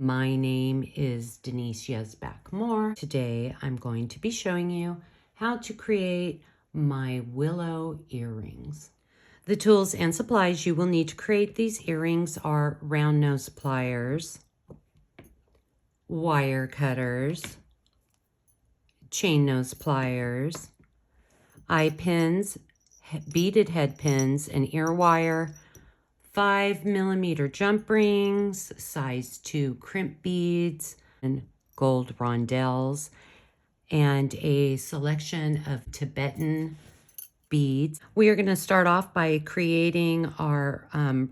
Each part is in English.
My name is Denise Yezbak Moore. Today I'm going to be showing you how to create my willow earrings. The tools and supplies you will need to create these earrings are round nose pliers, wire cutters, chain nose pliers, eye pins, beaded head pins, and ear wire, 5mm jump rings, size 2 crimp beads, and gold rondelles, and a selection of Tibetan beads. We are going to start off by creating our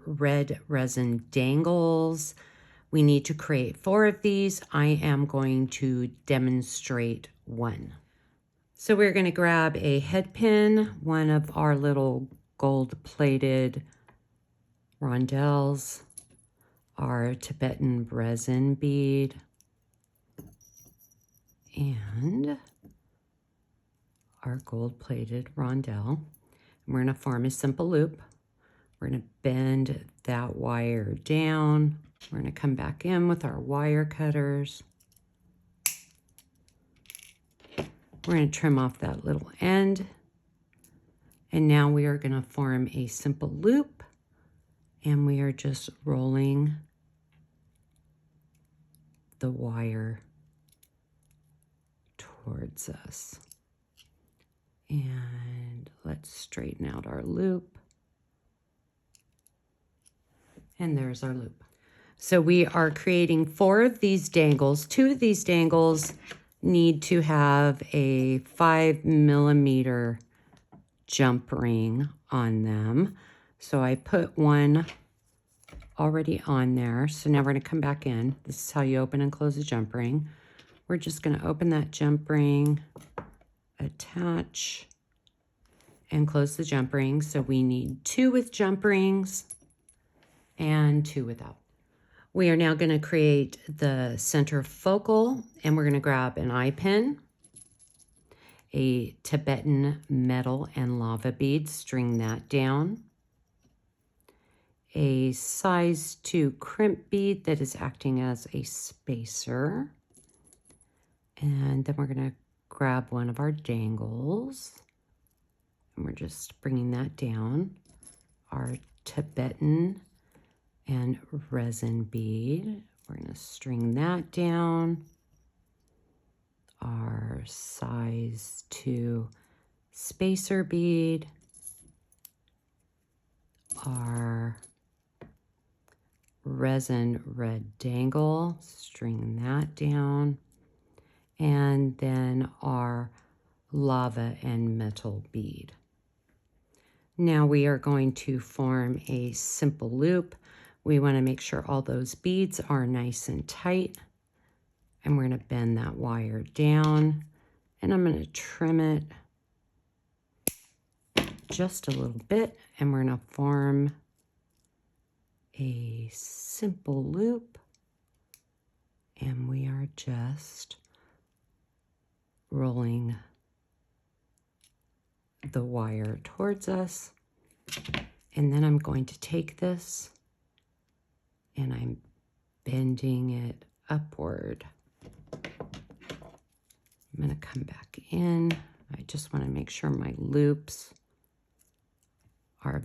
red resin dangles. We need to create 4 of these. I am going to demonstrate one. So we're going to grab a head pin, one of our little gold-plated rondelles, our Tibetan resin bead, and our gold-plated rondelle. And we're going to form a simple loop. We're going to bend that wire down. We're going to come back in with our wire cutters. We're going to trim off that little end. And now we are going to form a simple loop. And we are just rolling the wire towards us. And let's straighten out our loop. And there's our loop. So we are creating 4 of these dangles. 2 of these dangles need to have a 5mm jump ring on them. So I put one already on there. So now we're going to come back in. This is how you open and close a jump ring. We're just going to open that jump ring, attach, and close the jump ring. So we need 2 with jump rings and 2 without. We are now going to create the center focal, and we're going to grab an eye pin, a Tibetan metal and lava bead, string that down, a size 2 crimp bead that is acting as a spacer, and then we're going to grab one of our dangles, and we're just bringing that down, our Tibetan and resin bead. We're going to string that down, our size 2 spacer bead, our resin red dangle, string that down, and then our lava and metal bead. Now we are going to form a simple loop. We want to make sure all those beads are nice and tight, and we're going to bend that wire down, and I'm going to trim it just a little bit, and we're going to form a simple loop, and we are just rolling the wire towards us. And then I'm going to take this and I'm bending it upward. I'm going to come back in. I just want to make sure my loops are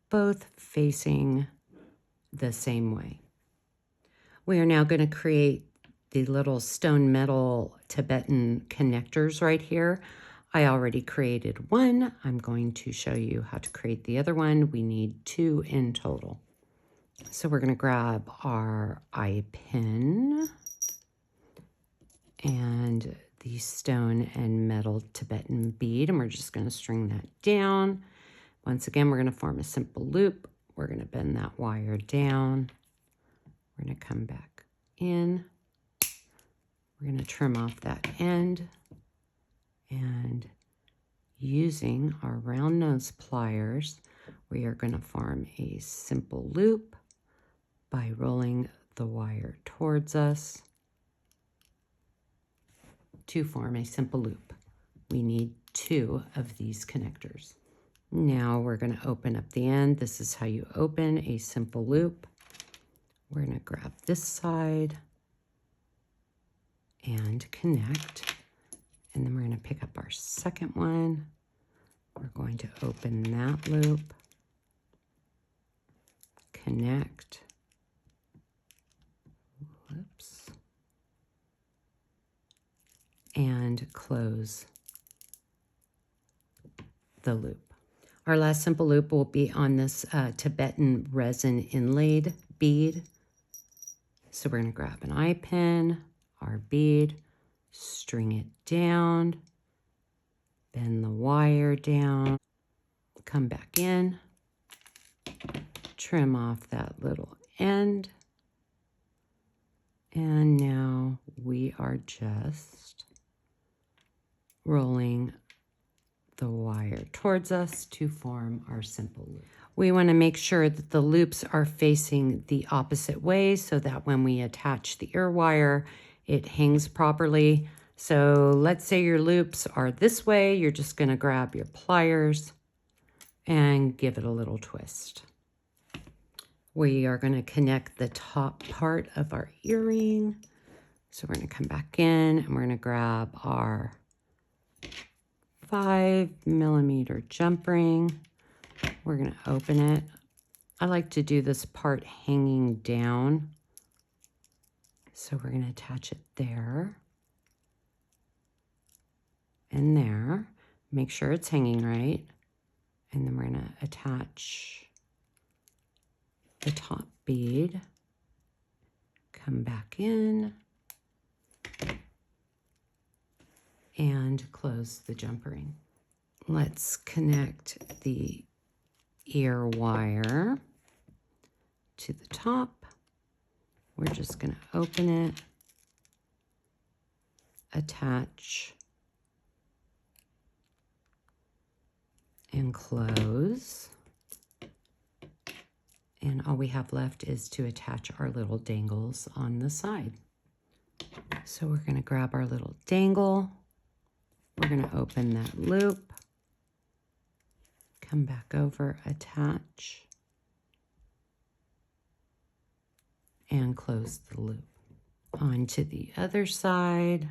both facing the same way. We are now going to create the little stone metal Tibetan connectors right here. I already created one. I'm going to show you how to create the other one. We need 2 in total. So we're going to grab our eye pin and the stone and metal Tibetan bead, and we're just going to string that down. Once again, we're going to form a simple loop. We're going to bend that wire down. We're going to come back in. We're going to trim off that end, and using our round nose pliers, we are going to form a simple loop by rolling the wire towards us to form a simple loop. We need 2 of these connectors. Now we're going to open up the end. This is how you open a simple loop. We're going to grab this side and connect. And then we're going to pick up our second one. We're going to open that loop, connect, whoops, and close the loop. Our last simple loop will be on this Tibetan resin inlaid bead. So we're going to grab an eye pin, our bead, string it down, bend the wire down, come back in, trim off that little end, and now we are just rolling the wire towards us to form our simple loop. We want to make sure that the loops are facing the opposite way so that when we attach the ear wire, it hangs properly. So let's say your loops are this way. You're just going to grab your pliers and give it a little twist. We are going to connect the top part of our earring. So we're going to come back in and we're going to grab our 5mm jump ring. We're going to open it. I like to do this part hanging down. So we're going to attach it there and there. Make sure it's hanging right. And then we're going to attach the top bead. Come back in and close the jump ring. Let's connect the ear wire to the top. We're just going to open it, attach, and close. And all we have left is to attach our little dangles on the side. So we're going to grab our little dangle. We're going to open that loop, come back over, attach, and close the loop. On to the other side,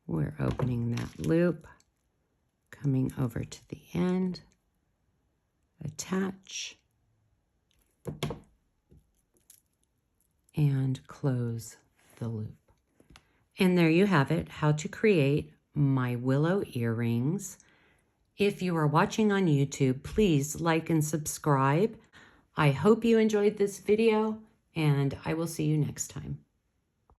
we're opening that loop, coming over to the end, attach, and close the loop. And there you have it, how to create my willow earrings. If you are watching on YouTube, please like and subscribe. I hope you enjoyed this video, and I will see you next time.